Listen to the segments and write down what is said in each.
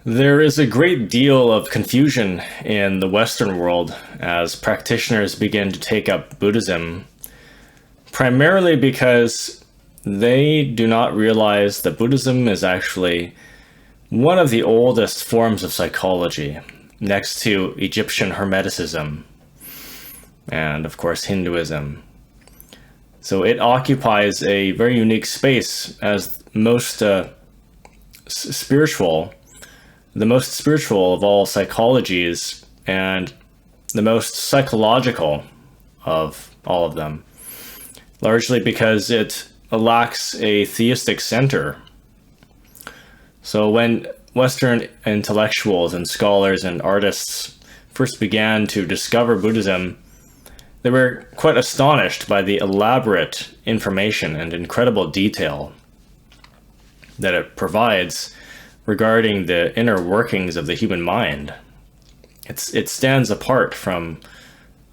There is a great deal of confusion in the Western world as practitioners begin to take up Buddhism, primarily because they do not realize that Buddhism is actually one of the oldest forms of psychology, next to Egyptian Hermeticism and, of course, Hinduism. So it occupies a very unique space as spiritual, the most spiritual of all psychologies and the most psychological of all of them, largely because it lacks a theistic center. So when Western intellectuals and scholars and artists first began to discover Buddhism, they were quite astonished by the elaborate information and incredible detail that it provides regarding the inner workings of the human mind. It stands apart from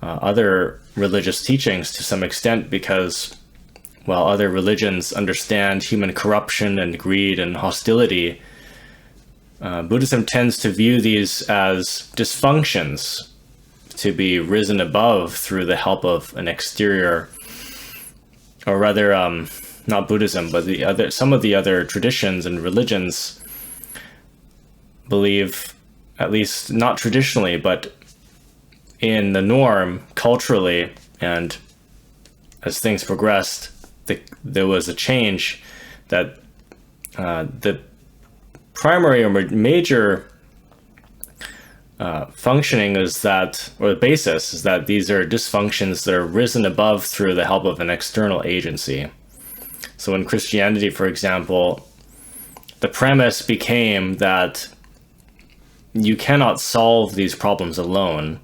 other religious teachings to some extent because, while other religions understand human corruption and greed and hostility, Buddhism tends to view these as dysfunctions to be risen above through the help of an exterior, or rather, not Buddhism, but some of the other traditions and religions believe, at least not traditionally, but in the norm, culturally, and as things progressed, there was a change that the primary or major functioning is that, or the basis is that these are dysfunctions that are risen above through the help of an external agency. So in Christianity, for example, the premise became that you cannot solve these problems alone.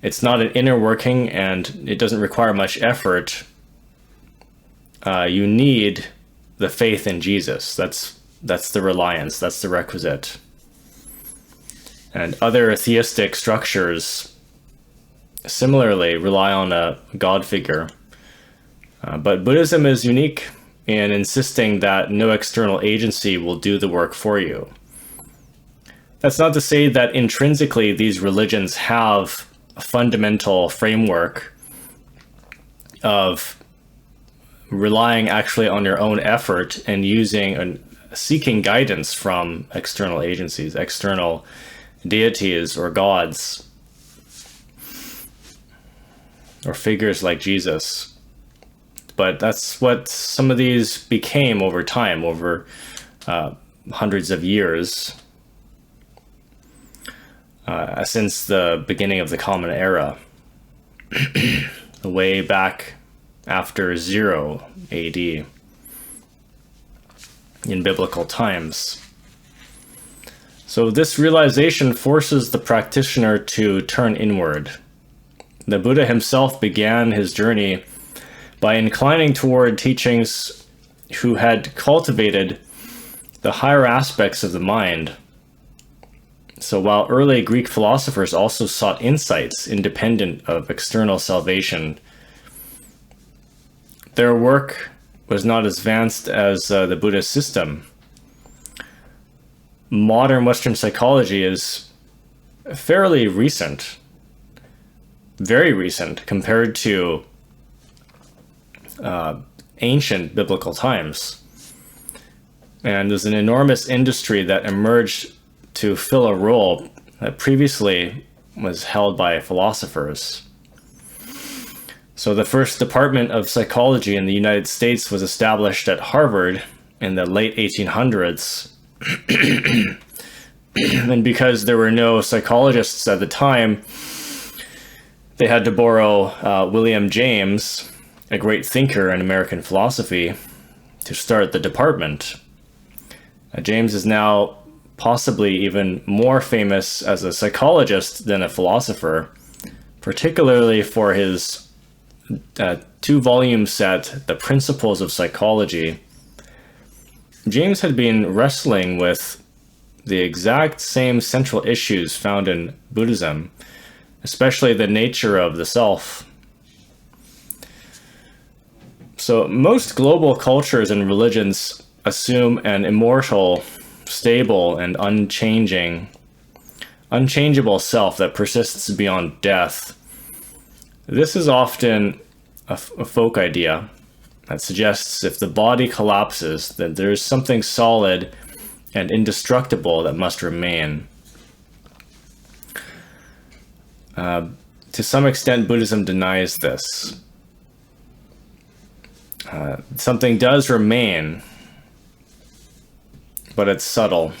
It's not an inner working and it doesn't require much effort. You need the faith in Jesus. That's the reliance, that's the requisite. And other theistic structures similarly rely on a God figure. But Buddhism is unique in insisting that no external agency will do the work for you. That's not to say that intrinsically these religions have a fundamental framework of relying actually on your own effort and seeking guidance from external agencies, external deities or gods, or figures like Jesus. But that's what some of these became over time, over hundreds of years, since the beginning of the Common Era, way back after 0 AD in biblical times. So this realization forces the practitioner to turn inward. The Buddha himself began his journey by inclining toward teachings who had cultivated the higher aspects of the mind. So while early Greek philosophers also sought insights independent of external salvation, their work was not as advanced as the Buddhist system. Modern Western psychology is fairly recent, very recent compared to ancient biblical times. And there's an enormous industry that emerged to fill a role that previously was held by philosophers. So the first department of psychology in the United States was established at Harvard in the late 1800s. And because there were no psychologists at the time, they had to borrow William James, a great thinker in American philosophy, to start the department. James is now possibly even more famous as a psychologist than a philosopher, particularly for his 2-volume set, The Principles of Psychology. James had been wrestling with the exact same central issues found in Buddhism, especially the nature of the self. So most global cultures and religions assume an immortal stable and unchangeable self that persists beyond death. This is often a folk idea that suggests if the body collapses, then there's something solid and indestructible that must remain. To some extent, Buddhism denies this. Something does remain, but it's subtle.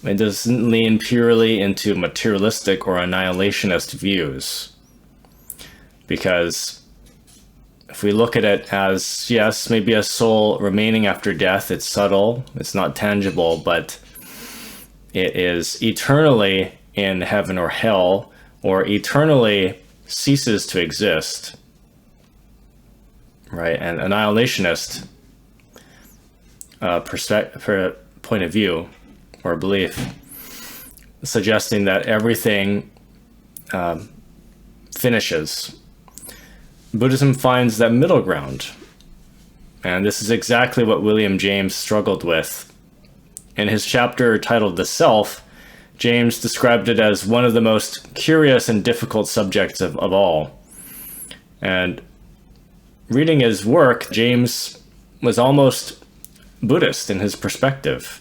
It doesn't lean purely into materialistic or annihilationist views. Because if we look at it as, yes, maybe a soul remaining after death, it's subtle, it's not tangible, but it is eternally in heaven or hell, or eternally ceases to exist, right? And annihilationist point of view or belief, suggesting that everything finishes. Buddhism finds that middle ground, and this is exactly what William James struggled with. In his chapter titled The Self, James described it as one of the most curious and difficult subjects of all. And reading his work, James was almost Buddhist in his perspective.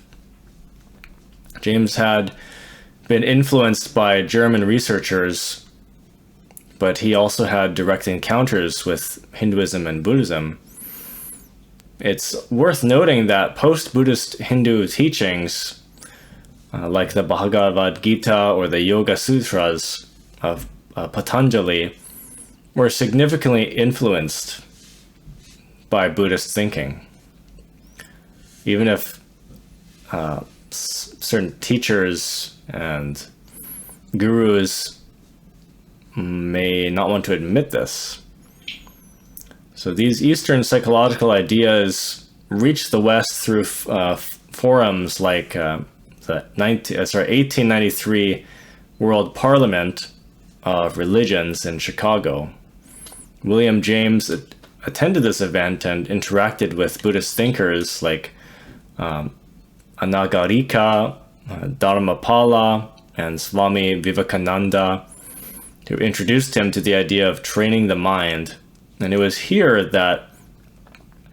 James had been influenced by German researchers, but he also had direct encounters with Hinduism and Buddhism. It's worth noting that post-Buddhist Hindu teachings, like the Bhagavad Gita or the Yoga Sutras of Patanjali, were significantly influenced by Buddhist thinking. Even if certain teachers and gurus may not want to admit this. So these Eastern psychological ideas reached the West through forums like the 1893 World Parliament of Religions in Chicago. William James attended this event and interacted with Buddhist thinkers like Anagarika, Dharmapala, and Swami Vivekananda, who introduced him to the idea of training the mind. And it was here that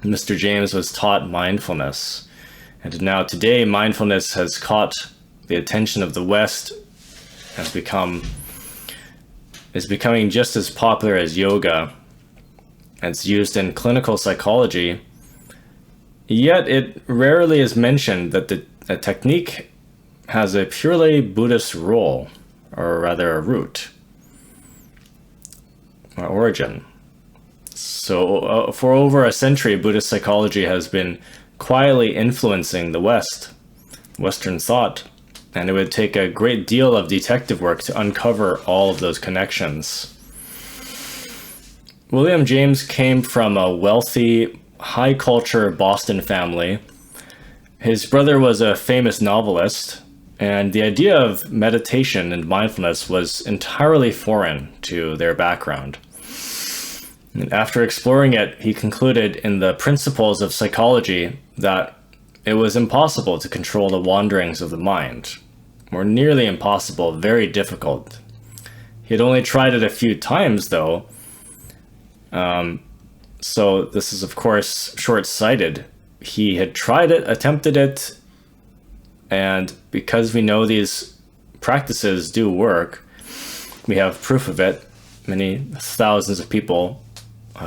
Mr. James was taught mindfulness. And now today, mindfulness has caught the attention of the West, is becoming just as popular as yoga. It's used in clinical psychology, yet it rarely is mentioned that the technique has a purely Buddhist role, or rather a root, or origin. So for over a century, Buddhist psychology has been quietly influencing the West, Western thought, and it would take a great deal of detective work to uncover all of those connections. William James came from a wealthy, high-culture Boston family. His brother was a famous novelist, and the idea of meditation and mindfulness was entirely foreign to their background. And after exploring it, he concluded in the Principles of Psychology that it was impossible to control the wanderings of the mind, or nearly impossible, very difficult. He had only tried it a few times, though, so this is, of course, short-sighted. He had tried it, attempted it, and because we know these practices do work, we have proof of it. Many thousands of people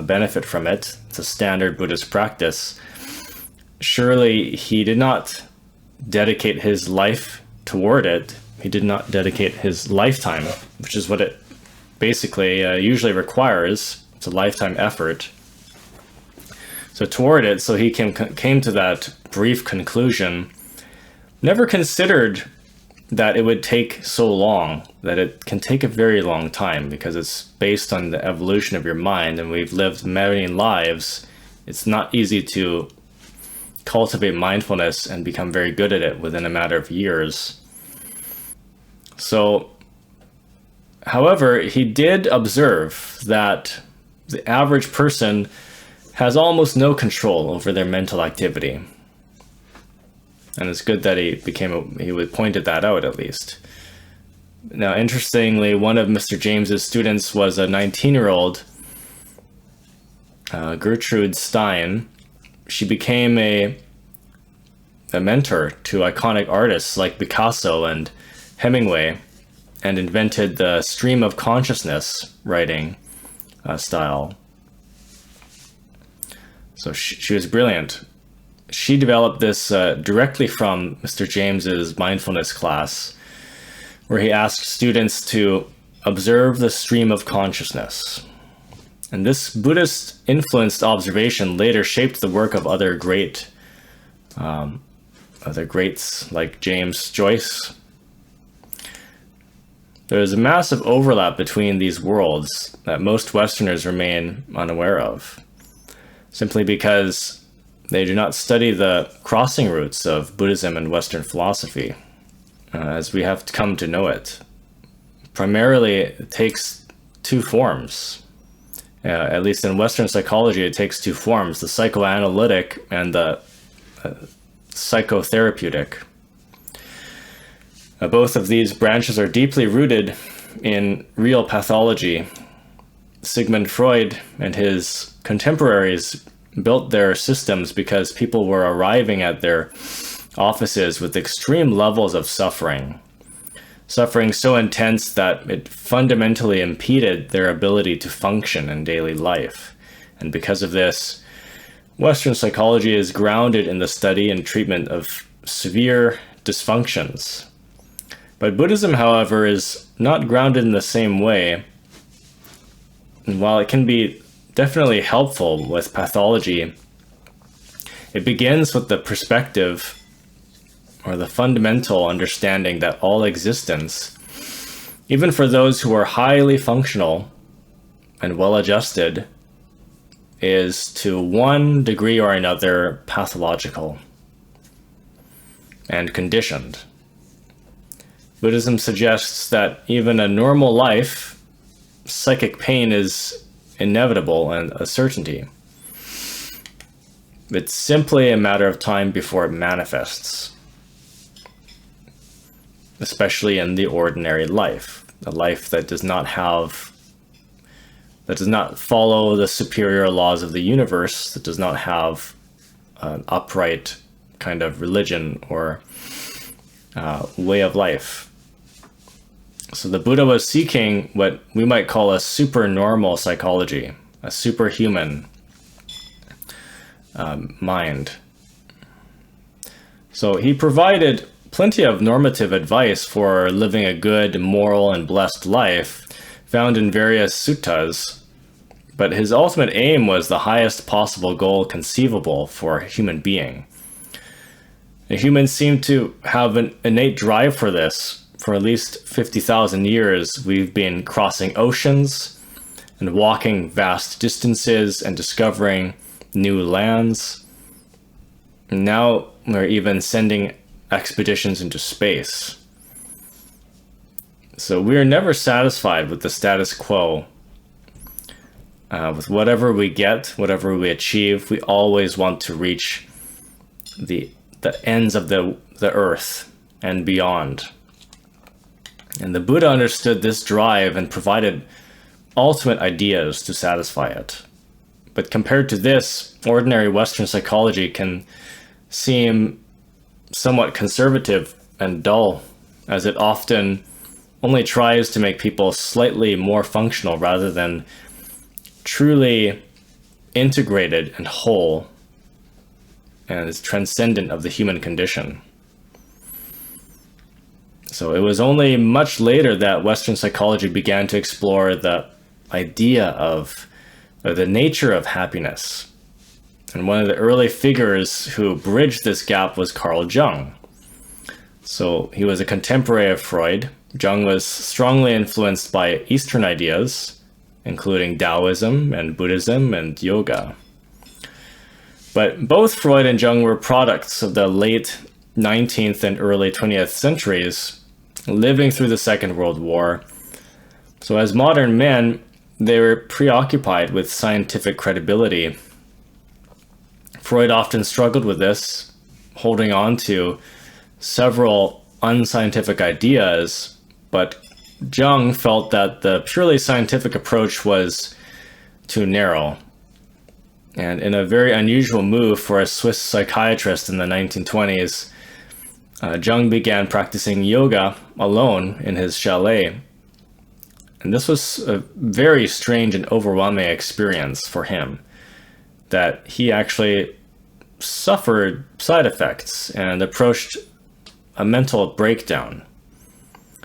benefit from it. It's a standard Buddhist practice. Surely he did not dedicate his life toward it. He did not dedicate his lifetime, which is what it basically usually requires. It's a lifetime effort. So toward it, so he came to that brief conclusion, never considered that it would take so long, that it can take a very long time because it's based on the evolution of your mind, and we've lived many lives. It's not easy to cultivate mindfulness and become very good at it within a matter of years. So, however, he did observe that the average person has almost no control over their mental activity. And it's good that he pointed that out, at least. Now, interestingly, one of Mr. James's students was a 19-year-old, Gertrude Stein. She became a mentor to iconic artists like Picasso and Hemingway, and invented the stream of consciousness writing style. So she was brilliant. She developed this directly from Mr. James's mindfulness class, where he asked students to observe the stream of consciousness. And this Buddhist influenced observation later shaped the work of other greats like James Joyce. There is a massive overlap between these worlds that most Westerners remain unaware of, simply because they do not study the crossing routes of Buddhism and Western philosophy, as we have come to know it. Primarily, it takes two forms. At least in Western psychology, it takes two forms, the psychoanalytic and the psychotherapeutic. Both of these branches are deeply rooted in real pathology. Sigmund Freud and his contemporaries built their systems because people were arriving at their offices with extreme levels of suffering so intense that it fundamentally impeded their ability to function in daily life. And because of this, Western psychology is grounded in the study and treatment of severe dysfunctions. But Buddhism, however, is not grounded in the same way. And while it can be definitely helpful with pathology, it begins with the perspective or the fundamental understanding that all existence, even for those who are highly functional and well-adjusted, is to one degree or another pathological and conditioned. Buddhism suggests that even a normal life, psychic pain is inevitable and a certainty. It's simply a matter of time before it manifests, especially in the ordinary life, a life that does not follow the superior laws of the universe, that does not have an upright kind of religion or way of life. So the Buddha was seeking what we might call a supernormal psychology, a superhuman mind. So he provided plenty of normative advice for living a good, moral, and blessed life, found in various suttas, but his ultimate aim was the highest possible goal conceivable for a human being. And humans seem to have an innate drive for this. For at least 50,000 years, we've been crossing oceans and walking vast distances and discovering new lands. And now we're even sending expeditions into space. So we're never satisfied with the status quo. With whatever we get, whatever we achieve, we always want to reach the ends of the earth and beyond. And the Buddha understood this drive and provided ultimate ideas to satisfy it. But compared to this, ordinary Western psychology can seem somewhat conservative and dull, as it often only tries to make people slightly more functional rather than truly integrated and whole, and is transcendent of the human condition. So it was only much later that Western psychology began to explore the idea of, or the nature of happiness. And one of the early figures who bridged this gap was Carl Jung. So he was a contemporary of Freud. Jung was strongly influenced by Eastern ideas, including Taoism and Buddhism and yoga. But both Freud and Jung were products of the late 19th and early 20th centuries, living through the Second World War. So as modern men, they were preoccupied with scientific credibility. Freud often struggled with this, holding on to several unscientific ideas, but Jung felt that the purely scientific approach was too narrow. And in a very unusual move for a Swiss psychiatrist in the 1920s, Jung began practicing yoga alone in his chalet. And this was a very strange and overwhelming experience for him, that he actually suffered side effects and approached a mental breakdown.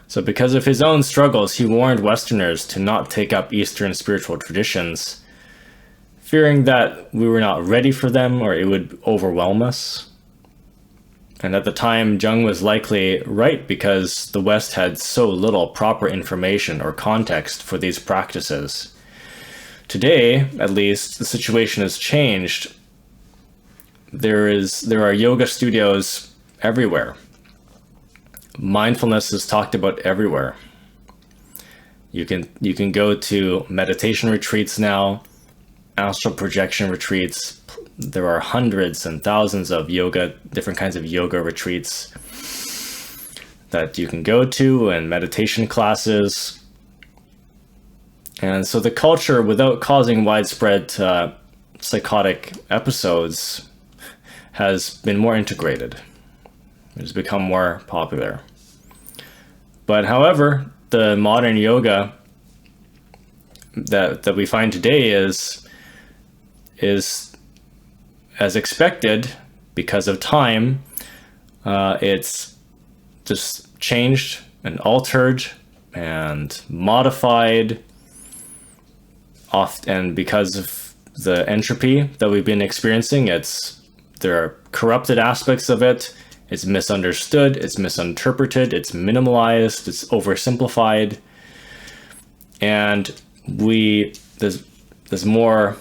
So because of his own struggles, he warned Westerners to not take up Eastern spiritual traditions, fearing that we were not ready for them or it would overwhelm us. And at the time, Jung was likely right because the West had so little proper information or context for these practices. Today, at least, the situation has changed. There are yoga studios everywhere. Mindfulness is talked about everywhere. You can go to meditation retreats now, astral projection retreats. There are hundreds and thousands of different kinds of yoga retreats that you can go to, and meditation classes. And so the culture, without causing widespread psychotic episodes, has been more integrated. It has become more popular. But however, the modern yoga that we find today is as expected because of time. It's just changed and altered and modified, and because of the entropy that we've been experiencing, there are corrupted aspects of it. It's misunderstood, it's misinterpreted, it's minimalized, it's oversimplified, and there's more,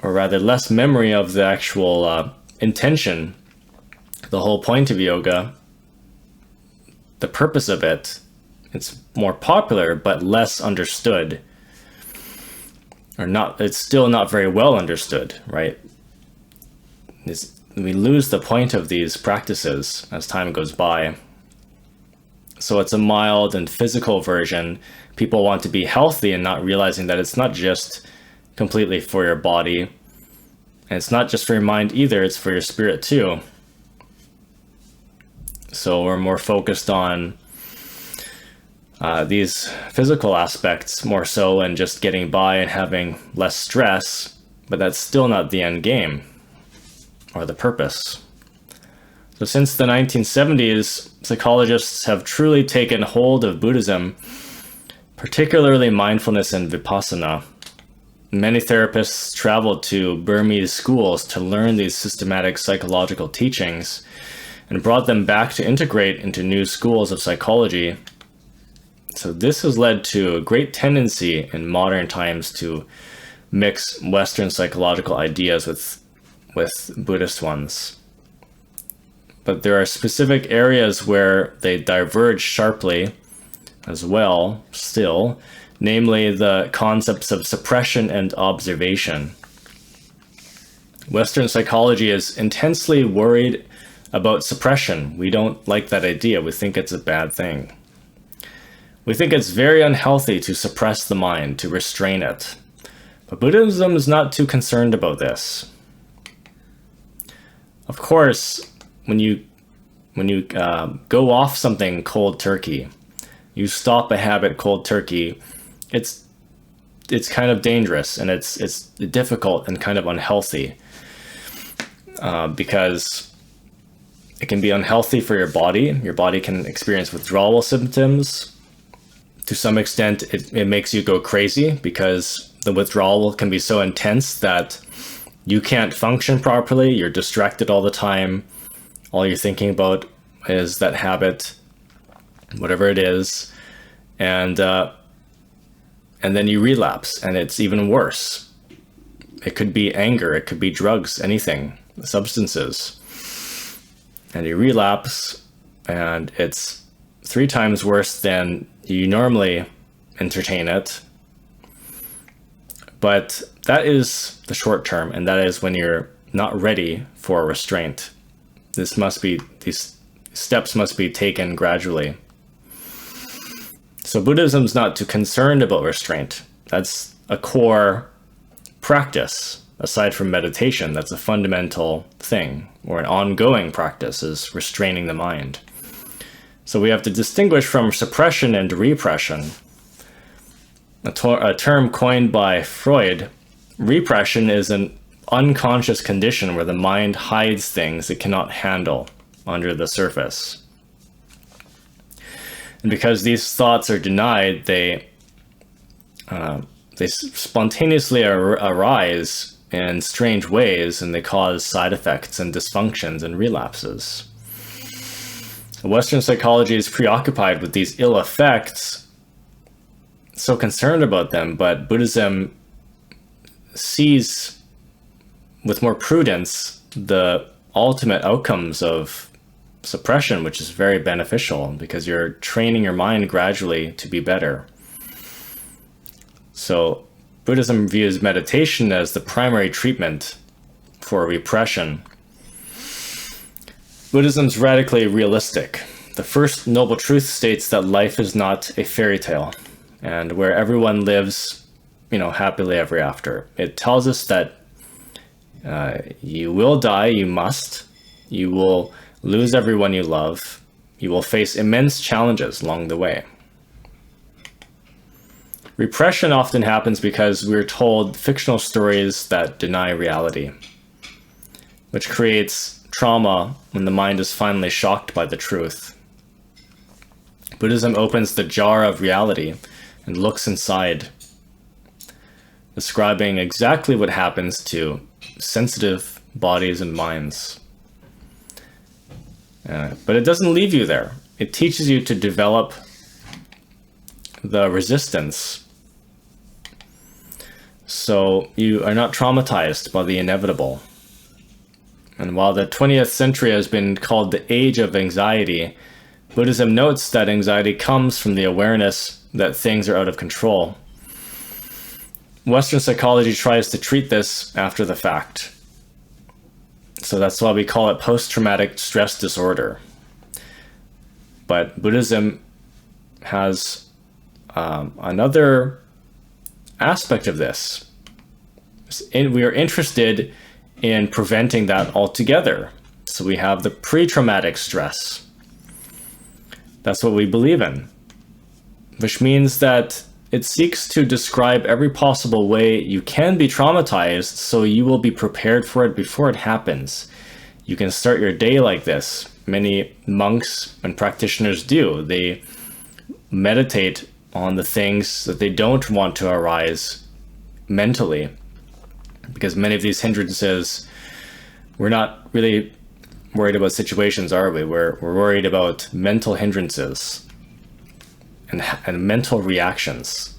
or rather less, memory of the actual intention, the whole point of yoga, the purpose of it. It's more popular but less understood, it's still not very well understood, right? We lose the point of these practices as time goes by. So it's a mild and physical version. People want to be healthy and not realizing that it's not just completely for your body, and it's not just for your mind either, it's for your spirit too. So we're more focused on these physical aspects more so, and just getting by and having less stress, but that's still not the end game or the purpose. So since the 1970s, psychologists have truly taken hold of Buddhism, particularly mindfulness and vipassana. Many therapists traveled to Burmese schools to learn these systematic psychological teachings and brought them back to integrate into new schools of psychology. So this has led to a great tendency in modern times to mix Western psychological ideas with Buddhist ones. But there are specific areas where they diverge sharply as well, still, namely the concepts of suppression and observation. Western psychology is intensely worried about suppression. We don't like that idea. We think it's a bad thing. We think it's very unhealthy to suppress the mind, to restrain it. But Buddhism is not too concerned about this. Of course, when you go off something cold turkey, you stop a habit cold turkey, it's kind of dangerous, and it's difficult and kind of unhealthy, because it can be unhealthy for your body. Your body can experience withdrawal symptoms. To some extent, it makes you go crazy because the withdrawal can be so intense that you can't function properly. You're distracted all the time. All you're thinking about is that habit, whatever it is, and then you relapse, and it's even worse. It could be anger, it could be drugs, anything, substances, and you relapse, and it's 3 times worse than you normally entertain it. But that is the short term, and that is when you're not ready for restraint. these steps must be taken gradually. So Buddhism's not too concerned about restraint. That's a core practice. Aside from meditation, that's a fundamental thing, or an ongoing practice, is restraining the mind. So we have to distinguish from suppression and repression. A term coined by Freud, repression is an unconscious condition where the mind hides things it cannot handle under the surface. And because these thoughts are denied, they spontaneously arise in strange ways, and they cause side effects and dysfunctions and relapses. Western psychology is preoccupied with these ill effects, so concerned about them, but Buddhism sees with more prudence the ultimate outcomes of suppression, which is very beneficial because you're training your mind gradually to be better. So Buddhism views meditation as the primary treatment for repression. Buddhism's radically realistic. The first noble truth states that life is not a fairy tale, and where everyone lives, happily ever after. It tells us that you will die, you must. You will lose everyone you love. You will face immense challenges along the way. Repression often happens because we're told fictional stories that deny reality, which creates trauma when the mind is finally shocked by the truth. Buddhism opens the jar of reality and looks inside, describing exactly what happens to sensitive bodies and minds. But it doesn't leave you there. It teaches you to develop the resistance, so you are not traumatized by the inevitable. And while the 20th century has been called the age of anxiety, Buddhism notes that anxiety comes from the awareness that things are out of control. Western psychology tries to treat this after the fact. So that's why we call it post-traumatic stress disorder. But Buddhism has another aspect of this. We are interested in preventing that altogether. So we have the pre-traumatic stress. That's what we believe in, which means that it seeks to describe every possible way you can be traumatized so you will be prepared for it before it happens. You can start your day like this. Many monks and practitioners do. They meditate on the things that they don't want to arise mentally, because many of these hindrances, we're not really worried about situations, are we? We're worried about mental hindrances and mental reactions.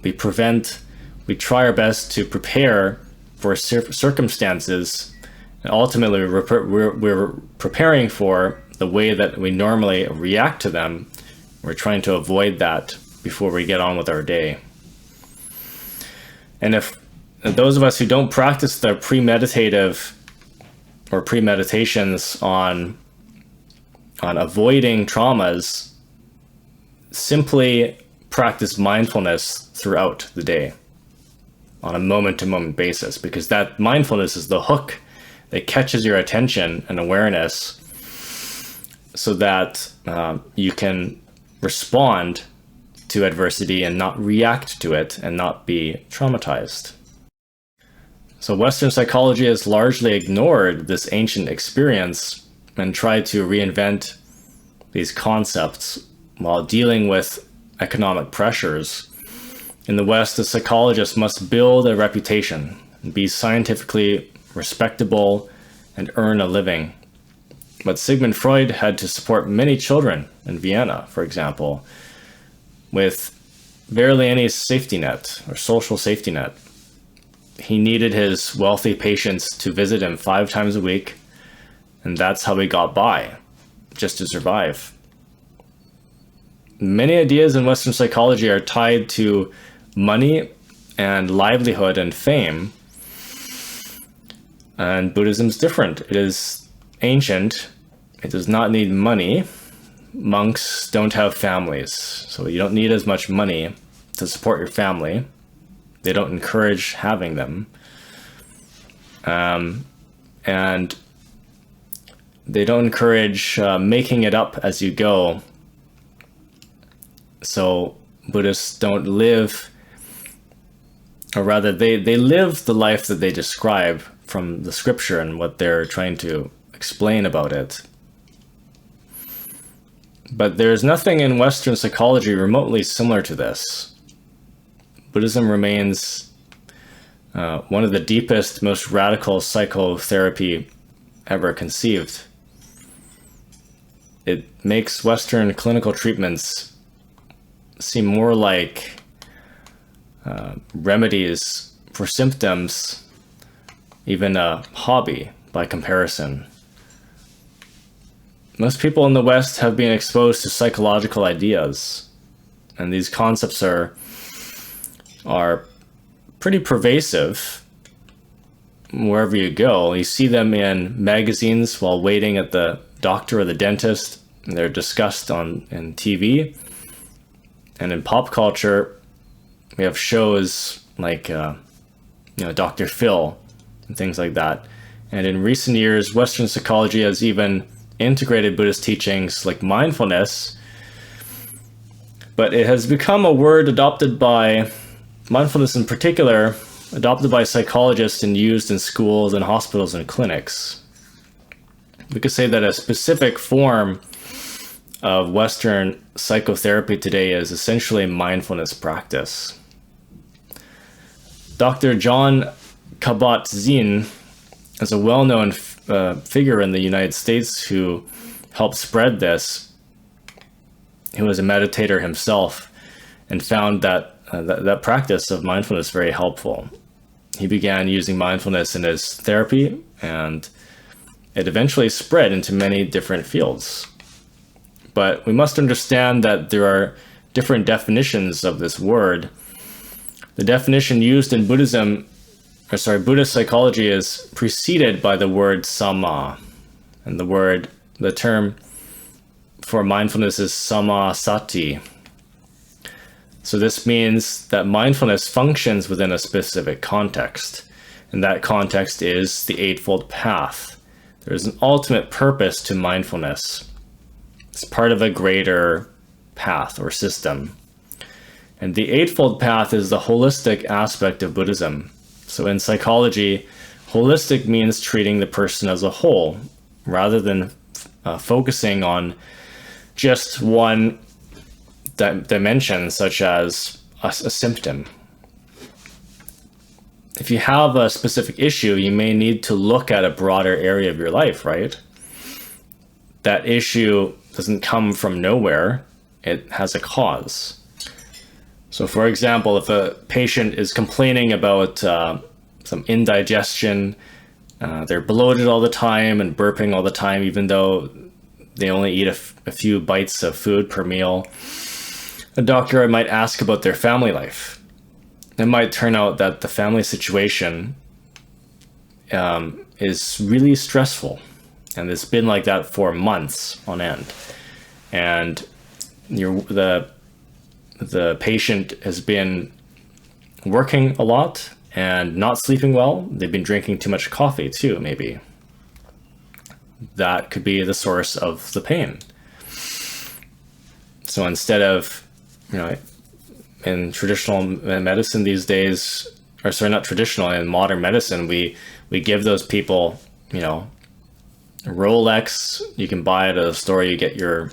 We try our best to prepare for circumstances, and ultimately we're preparing for the way that we normally react to them. We're trying to avoid that before we get on with our day. And if those of us who don't practice the premeditative or premeditations on avoiding traumas, simply practice mindfulness throughout the day on a moment-to-moment basis, because that mindfulness is the hook that catches your attention and awareness so that you can respond to adversity and not react to it and not be traumatized. So Western psychology has largely ignored this ancient experience and tried to reinvent these concepts while dealing with economic pressures. In the West, a psychologist must build a reputation, be scientifically respectable, and earn a living. But Sigmund Freud had to support many children in Vienna, for example, with barely any safety net or social safety net. He needed his wealthy patients to visit him 5 times a week, and that's how he got by, just to survive. Many ideas in Western psychology are tied to money and livelihood and fame, and Buddhism's different. It is ancient. It does not need money. Monks don't have families, so you don't need as much money to support your family. They don't encourage having them. And they don't encourage making it up as you go. So Buddhists don't live, or rather they live the life that they describe from the scripture and what they're trying to explain about it. But there's nothing in Western psychology remotely similar to this. Buddhism remains one of the deepest, most radical psychotherapy ever conceived. It makes Western clinical treatments seem more like remedies for symptoms, even a hobby by comparison. Most people in the West have been exposed to psychological ideas, and these concepts are pretty pervasive wherever you go. You see them in magazines while waiting at the doctor or the dentist, and they're discussed in TV. And in pop culture, we have shows like Dr. Phil and things like that. And in recent years, Western psychology has even integrated Buddhist teachings like mindfulness, but it has become a word adopted by mindfulness in particular, adopted by psychologists and used in schools and hospitals and clinics. We could say that a specific form of Western psychotherapy today is essentially mindfulness practice. Dr. John Kabat-Zinn is a well-known figure in the United States who helped spread this. He was a meditator himself and found that practice of mindfulness very helpful. He began using mindfulness in his therapy, and it eventually spread into many different fields. But we must understand that there are different definitions of this word. The definition used in Buddhist psychology is preceded by the word samma, and the term for mindfulness is sammasati. So this means that mindfulness functions within a specific context, and that context is the Eightfold Path. There is an ultimate purpose to mindfulness. It's part of a greater path or system. And the Eightfold Path is the holistic aspect of Buddhism. So in psychology, holistic means treating the person as a whole, rather than focusing on just one dimension, such as a symptom. If you have a specific issue, you may need to look at a broader area of your life, right? That issue doesn't come from nowhere. It has a cause. So for example, if a patient is complaining about some indigestion, they're bloated all the time and burping all the time, even though they only eat a few bites of food per meal, a doctor might ask about their family life. It might turn out that the family situation is really stressful, and it's been like that for months on end. And the patient has been working a lot and not sleeping well. They've been drinking too much coffee too, maybe. That could be the source of the pain. So instead of, in traditional medicine these days, or sorry, not traditional, in modern medicine, we give those people, Rolex. You can buy at a store, you get your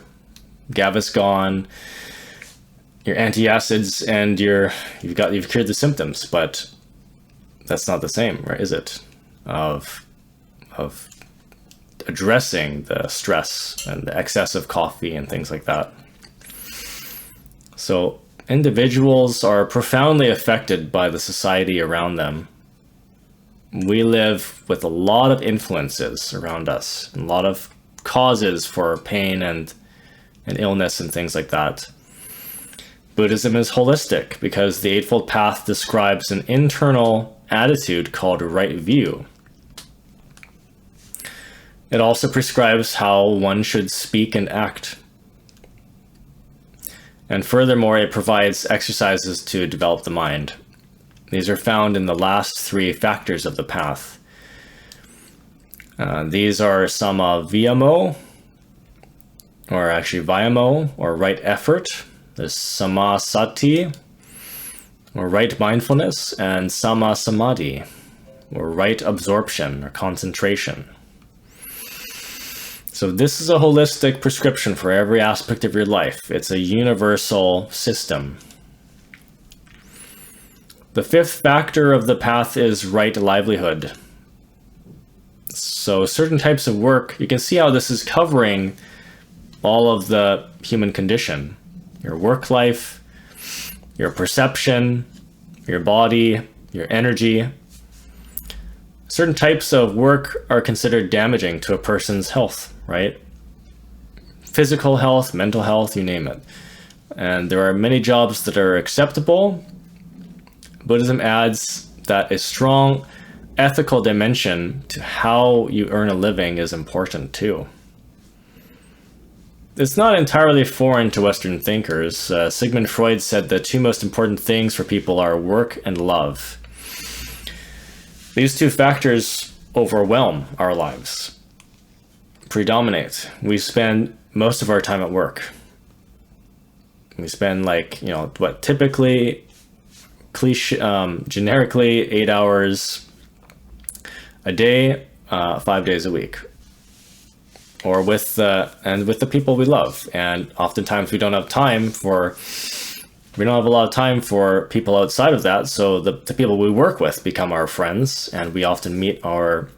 Gaviscon, your antacids, and you've cured the symptoms. But that's not the same, right? Is it? Of addressing the stress and the excess of coffee and things like that. So individuals are profoundly affected by the society around them. We live with a lot of influences around us, and a lot of causes for pain and illness and things like that. Buddhism is holistic because the Eightfold Path describes an internal attitude called right view. It also prescribes how one should speak and act. And furthermore, it provides exercises to develop the mind. These are found in the last 3 factors of the path. These are samaviyamo, or actually vayamo, or right effort. There's samasati, or right mindfulness, and samasamadhi, or right absorption or concentration. So this is a holistic prescription for every aspect of your life. It's a universal system. The 5th factor of the path is right livelihood. So certain types of work, you can see how this is covering all of the human condition. Your work life, your perception, your body, your energy. Certain types of work are considered damaging to a person's health, right? Physical health, mental health, you name it. And there are many jobs that are acceptable. Buddhism adds that a strong ethical dimension to how you earn a living is important too. It's not entirely foreign to Western thinkers. Sigmund Freud said the 2 most important things for people are work and love. These 2 factors overwhelm our lives, predominate. We spend most of our time at work. We spend typically, generically 8 hours a day, 5 days a week, or with the people we love. And oftentimes we don't have a lot of time for people outside of that. So the people we work with become our friends, and we often meet our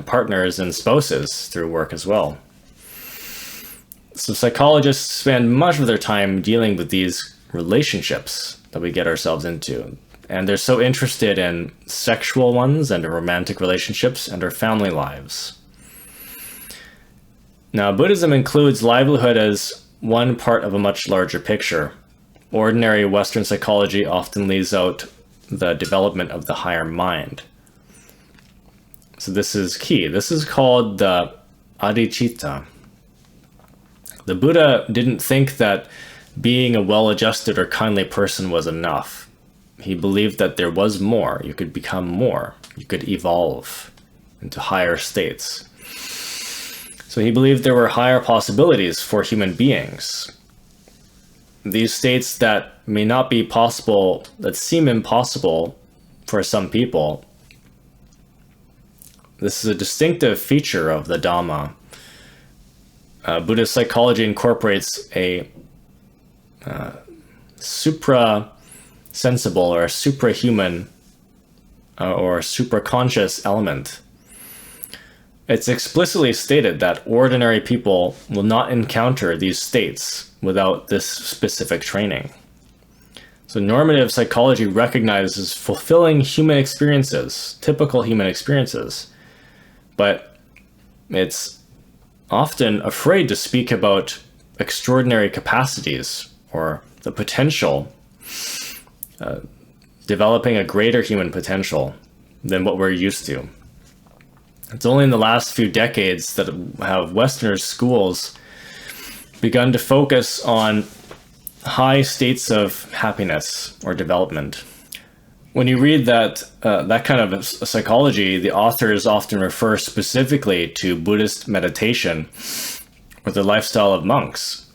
partners and spouses through work as well. So psychologists spend much of their time dealing with these relationships that we get ourselves into. And they're so interested in sexual ones and romantic relationships and our family lives. Now, Buddhism includes livelihood as one part of a much larger picture. Ordinary Western psychology often leaves out the development of the higher mind. So this is key. This is called the adhicitta. The Buddha didn't think that being a well-adjusted or kindly person was enough. He believed that there was more. You could become more. You could evolve into higher states. So he believed there were higher possibilities for human beings. These states that may not be possible, that seem impossible for some people. This is a distinctive feature of the Dhamma. Buddhist psychology incorporates a supra-sensible or suprahuman or supraconscious element. It's explicitly stated that ordinary people will not encounter these states without this specific training. So normative psychology recognizes fulfilling human experiences, typical human experiences, but it's often afraid to speak about extraordinary capacities or the potential, developing a greater human potential than what we're used to. It's only in the last few decades that have Western schools begun to focus on high states of happiness or development. When you read that kind of psychology, the authors often refer specifically to Buddhist meditation or the lifestyle of monks.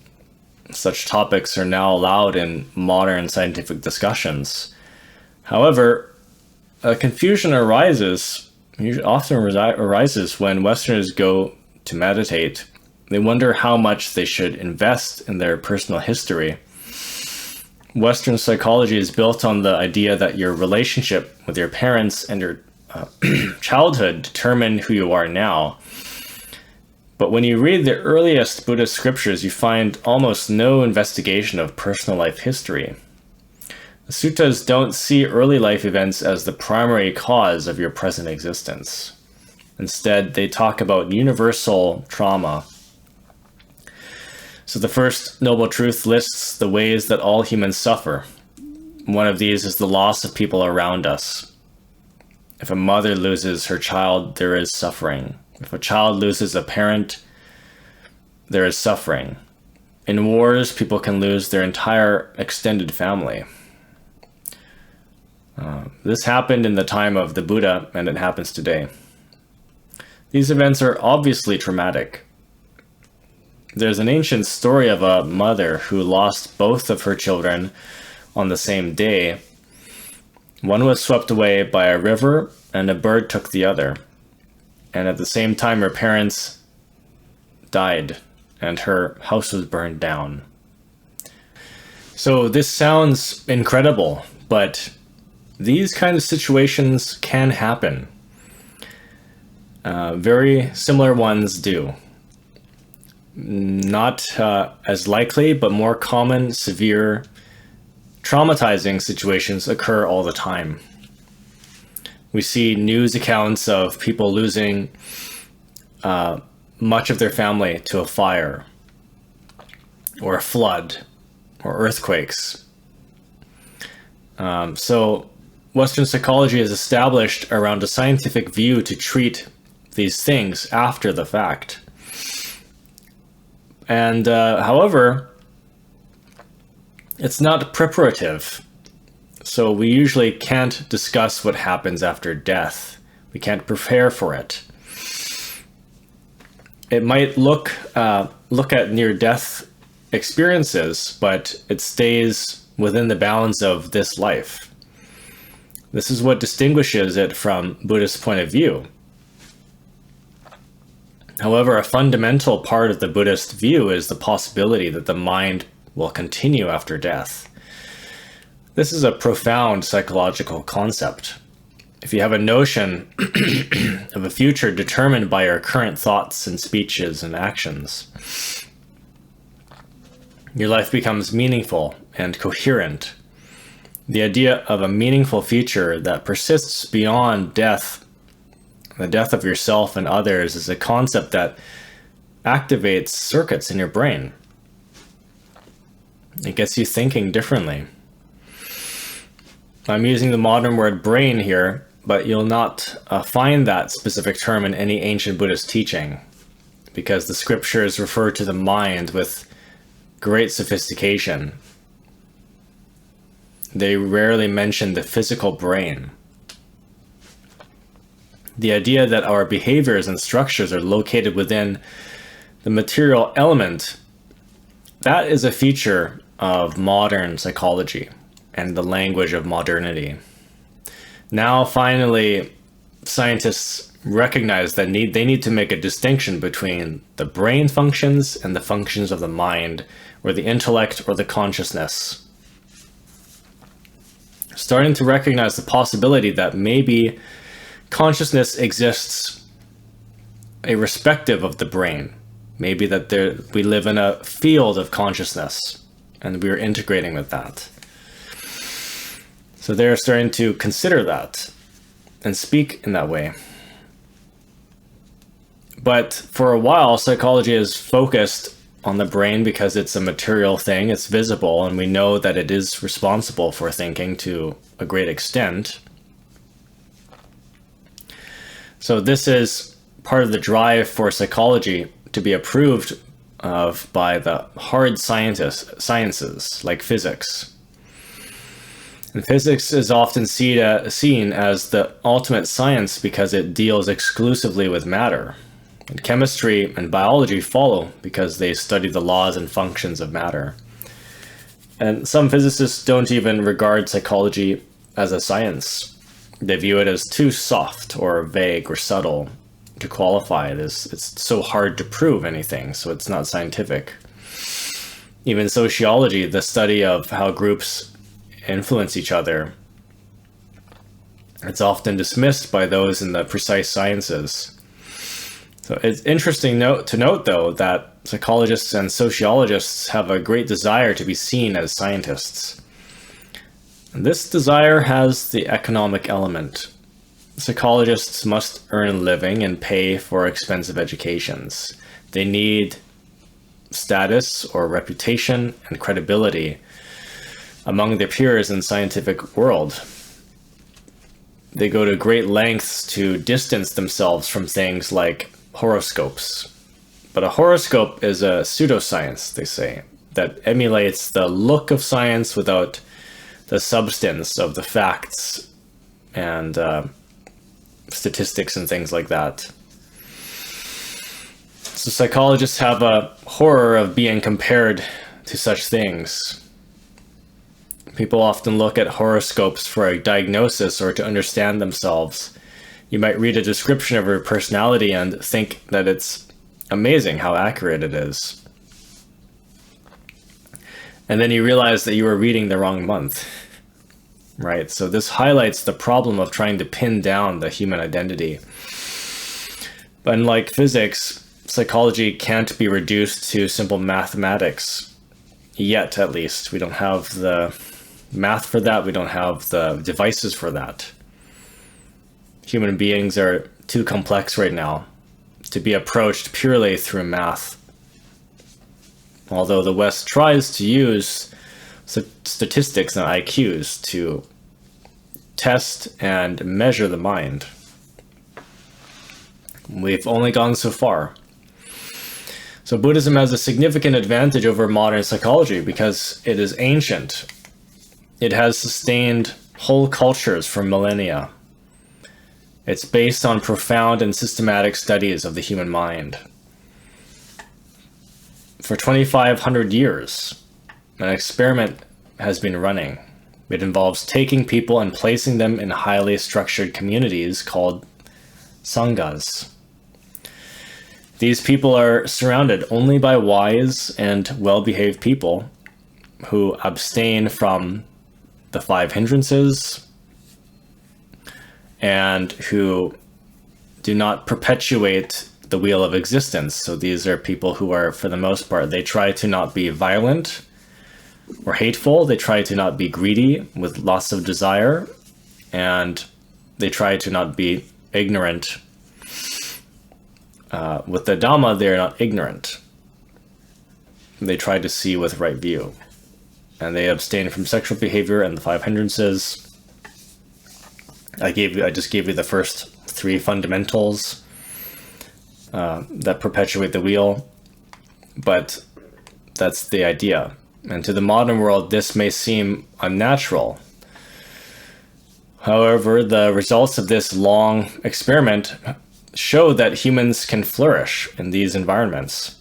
Such topics are now allowed in modern scientific discussions. However, confusion often arises when Westerners go to meditate. They wonder how much they should invest in their personal history. Western psychology is built on the idea that your relationship with your parents and your childhood determine who you are now. But when you read the earliest Buddhist scriptures, you find almost no investigation of personal life history. The suttas don't see early life events as the primary cause of your present existence. Instead, they talk about universal trauma. So the first noble truth lists the ways that all humans suffer. One of these is the loss of people around us. If a mother loses her child, there is suffering. If a child loses a parent, there is suffering. In wars, people can lose their entire extended family. This happened in the time of the Buddha, and it happens today. These events are obviously traumatic. There's an ancient story of a mother who lost both of her children on the same day. One was swept away by a river, and a bird took the other. And at the same time, her parents died, and her house was burned down. So this sounds incredible, but these kind of situations can happen. Very similar ones do. Not as likely, but more common, severe, traumatizing situations occur all the time. We see news accounts of people losing much of their family to a fire, or a flood, or earthquakes. So Western psychology is established around a scientific view to treat these things after the fact. And however, it's not preparative. So we usually can't discuss what happens after death. We can't prepare for it. It might look at near-death experiences, but it stays within the bounds of this life. This is what distinguishes it from Buddhist point of view. However, a fundamental part of the Buddhist view is the possibility that the mind will continue after death. This is a profound psychological concept. If you have a notion of a future determined by your current thoughts and speeches and actions, your life becomes meaningful and coherent. The idea of a meaningful future that persists beyond death, the death of yourself and others, is a concept that activates circuits in your brain. It gets you thinking differently. I'm using the modern word brain here, but you'll not find that specific term in any ancient Buddhist teaching, because the scriptures refer to the mind with great sophistication. They rarely mention the physical brain. The idea that our behaviors and structures are located within the material element, that is a feature of modern psychology and the language of modernity. Now, finally, scientists recognize that they need to make a distinction between the brain functions and the functions of the mind, or the intellect, or the consciousness. Starting to recognize the possibility that maybe consciousness exists irrespective of the brain. Maybe that we live in a field of consciousness, and we're integrating with that. So they're starting to consider that and speak in that way. But for a while, psychology is focused on the brain because it's a material thing, it's visible, and we know that it is responsible for thinking to a great extent. So this is part of the drive for psychology to be approved of by the hard sciences like physics. And physics is often seen as the ultimate science because it deals exclusively with matter. And chemistry and biology follow because they study the laws and functions of matter. And some physicists don't even regard psychology as a science. They view it as too soft or vague or subtle to qualify it as it's so hard to prove anything, so it's not scientific. Even sociology, the study of how groups influence each other, it's often dismissed by those in the precise sciences. So it's interesting to note, though, that psychologists and sociologists have a great desire to be seen as scientists. And this desire has the economic element. Psychologists must earn a living and pay for expensive educations. They need status or reputation and credibility among their peers in the scientific world. They go to great lengths to distance themselves from things like horoscopes. But a horoscope is a pseudoscience, they say, that emulates the look of science without the substance of the facts and statistics and things like that. So psychologists have a horror of being compared to such things. People often look at horoscopes for a diagnosis or to understand themselves. You might read a description of your personality and think that it's amazing how accurate it is. And then you realize that you were reading the wrong month, right? So this highlights the problem of trying to pin down the human identity. But unlike physics, psychology can't be reduced to simple mathematics, yet at least. We don't have the math for that. We don't have the devices for that. Human beings are too complex right now to be approached purely through math. Although the West tries to use statistics and IQs to test and measure the mind. We've only gone so far. So Buddhism has a significant advantage over modern psychology because it is ancient. It has sustained whole cultures for millennia. It's based on profound and systematic studies of the human mind. For 2,500 years, an experiment has been running. It involves taking people and placing them in highly structured communities called sanghas. These people are surrounded only by wise and well-behaved people who abstain from the 5 hindrances and who do not perpetuate the wheel of existence. So these are people who are, for the most part, they try to not be violent or hateful. They try to not be greedy with lots of desire, and they try to not be ignorant. With the Dhamma, they are not ignorant. They try to see with right view, and they abstain from sexual behavior and the 5 hindrances. I just gave you the first 3 fundamentals that perpetuate the wheel, but that's the idea. And to the modern world, this may seem unnatural. However, the results of this long experiment show that humans can flourish in these environments.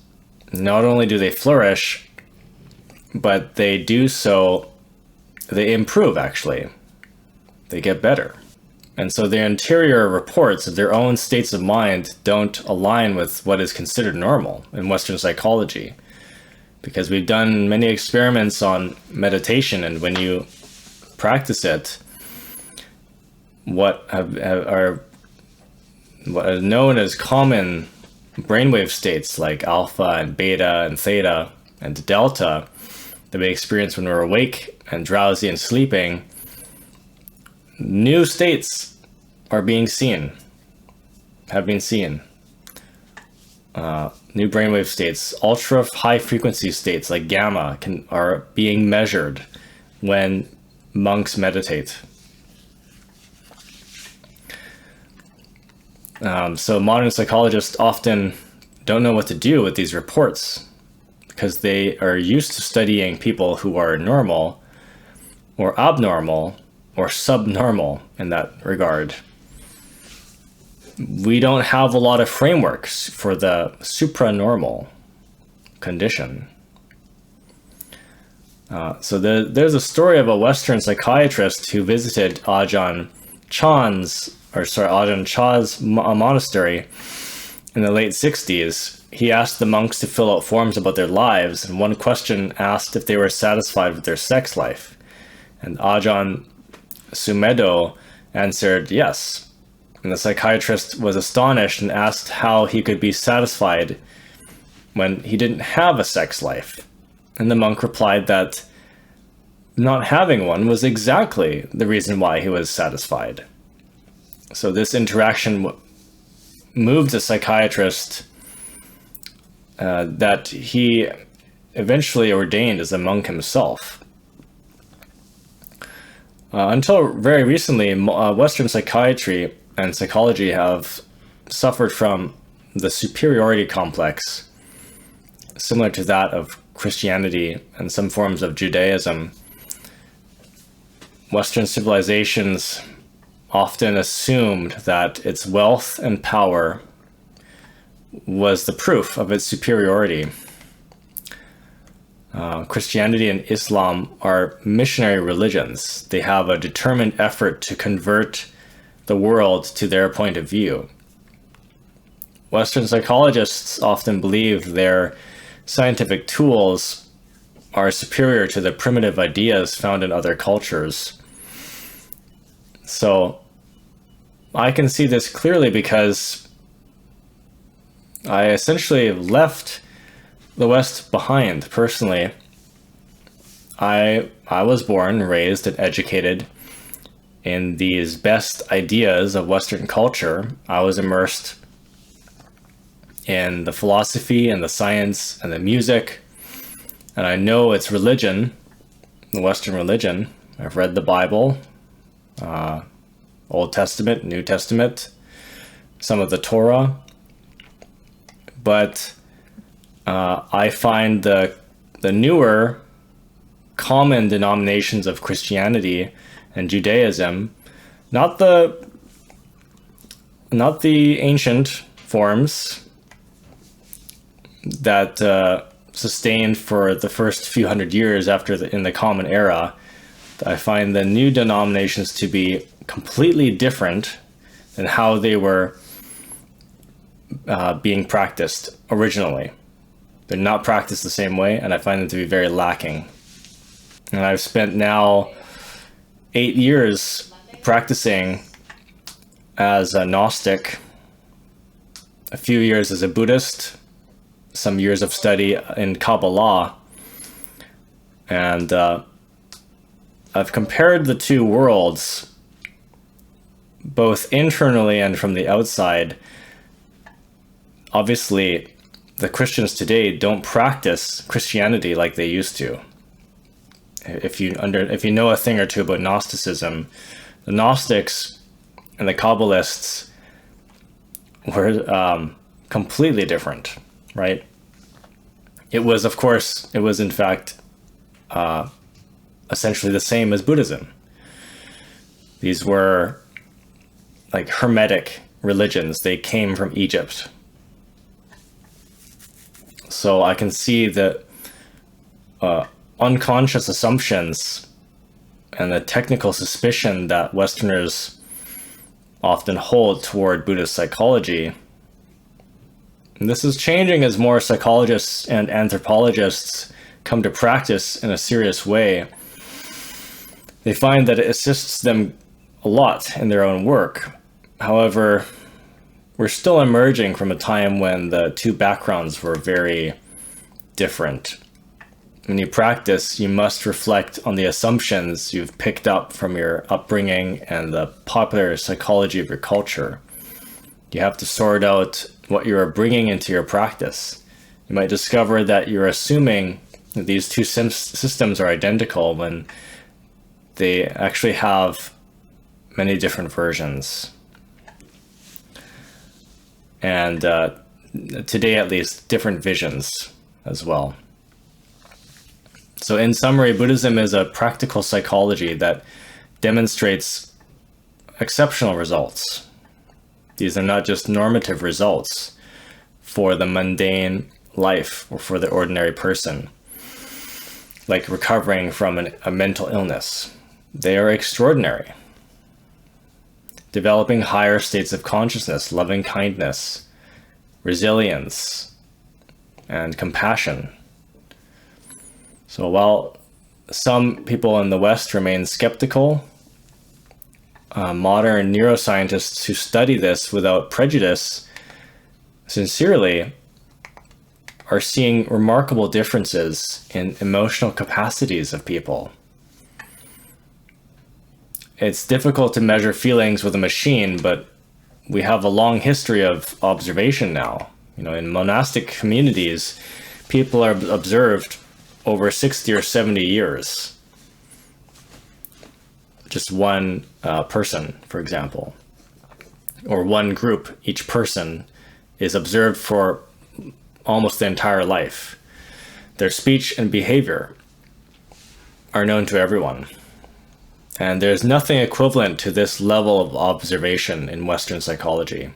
Not only do they flourish, but they do so, they improve actually. They get better. And so their interior reports of their own states of mind don't align with what is considered normal in Western psychology. Because we've done many experiments on meditation, and when you practice it, what are known as common brainwave states like alpha and beta and theta and delta that we experience when we're awake and drowsy and sleeping, new states are being seen, have been seen. New brainwave states, ultra high frequency states like gamma are being measured when monks meditate. So modern psychologists often don't know what to do with these reports because they are used to studying people who are normal or abnormal or subnormal in that regard. We don't have a lot of frameworks for the supranormal condition. So there's a story of a Western psychiatrist who visited Ajahn Chah's monastery in the late 60s. He asked the monks to fill out forms about their lives, and one question asked if they were satisfied with their sex life. And Ajahn Sumedho answered yes. And the psychiatrist was astonished and asked how he could be satisfied when he didn't have a sex life. And the monk replied that not having one was exactly the reason why he was satisfied. So this interaction moved the psychiatrist that he eventually ordained as a monk himself. Until very recently, Western psychiatry and psychology have suffered from the superiority complex, similar to that of Christianity and some forms of Judaism. Western civilizations often assumed that its wealth and power was the proof of its superiority. Christianity and Islam are missionary religions. They have a determined effort to convert the world to their point of view. Western psychologists often believe their scientific tools are superior to the primitive ideas found in other cultures. So I can see this clearly because I essentially left the West behind personally. I was born, raised, and educated in these best ideas of Western culture. I was immersed in the philosophy and the science and the music, and I know its religion, the Western religion. I've read the Bible, Old Testament, New Testament, some of the Torah, but I find the newer common denominations of Christianity and Judaism, not the ancient forms that sustained for the first few hundred years in the Common Era. I find the new denominations to be completely different than how they were being practiced originally. They're not practiced the same way, and I find them to be very lacking. And I've spent now 8 years practicing as a Gnostic, a few years as a Buddhist, some years of study in Kabbalah, and I've compared the two worlds, both internally and from the outside. Obviously, the Christians today don't practice Christianity like they used to. If you know a thing or two about Gnosticism, the Gnostics and the Kabbalists were completely different, right? It was in fact essentially the same as Buddhism. These were like Hermetic religions. They came from Egypt. So I can see that unconscious assumptions and the technical suspicion that Westerners often hold toward Buddhist psychology. And this is changing as more psychologists and anthropologists come to practice in a serious way. They find that it assists them a lot in their own work. However, we're still emerging from a time when the two backgrounds were very different. When you practice, you must reflect on the assumptions you've picked up from your upbringing and the popular psychology of your culture. You have to sort out what you are bringing into your practice. You might discover that you're assuming that these two systems are identical when they actually have many different versions. And today, at least, different visions as well. So in summary, Buddhism is a practical psychology that demonstrates exceptional results. These are not just normative results for the mundane life or for the ordinary person, like recovering from a mental illness. They are extraordinary. Developing higher states of consciousness, loving kindness, resilience, and compassion. So while some people in the West remain skeptical, modern neuroscientists who study this without prejudice sincerely are seeing remarkable differences in emotional capacities of people. It's difficult to measure feelings with a machine, but we have a long history of observation now. In monastic communities, people are observed over 60 or 70 years. Just one person, for example, or one group. Each person is observed for almost the entire life. Their speech and behavior are known to everyone. And there's nothing equivalent to this level of observation in Western psychology.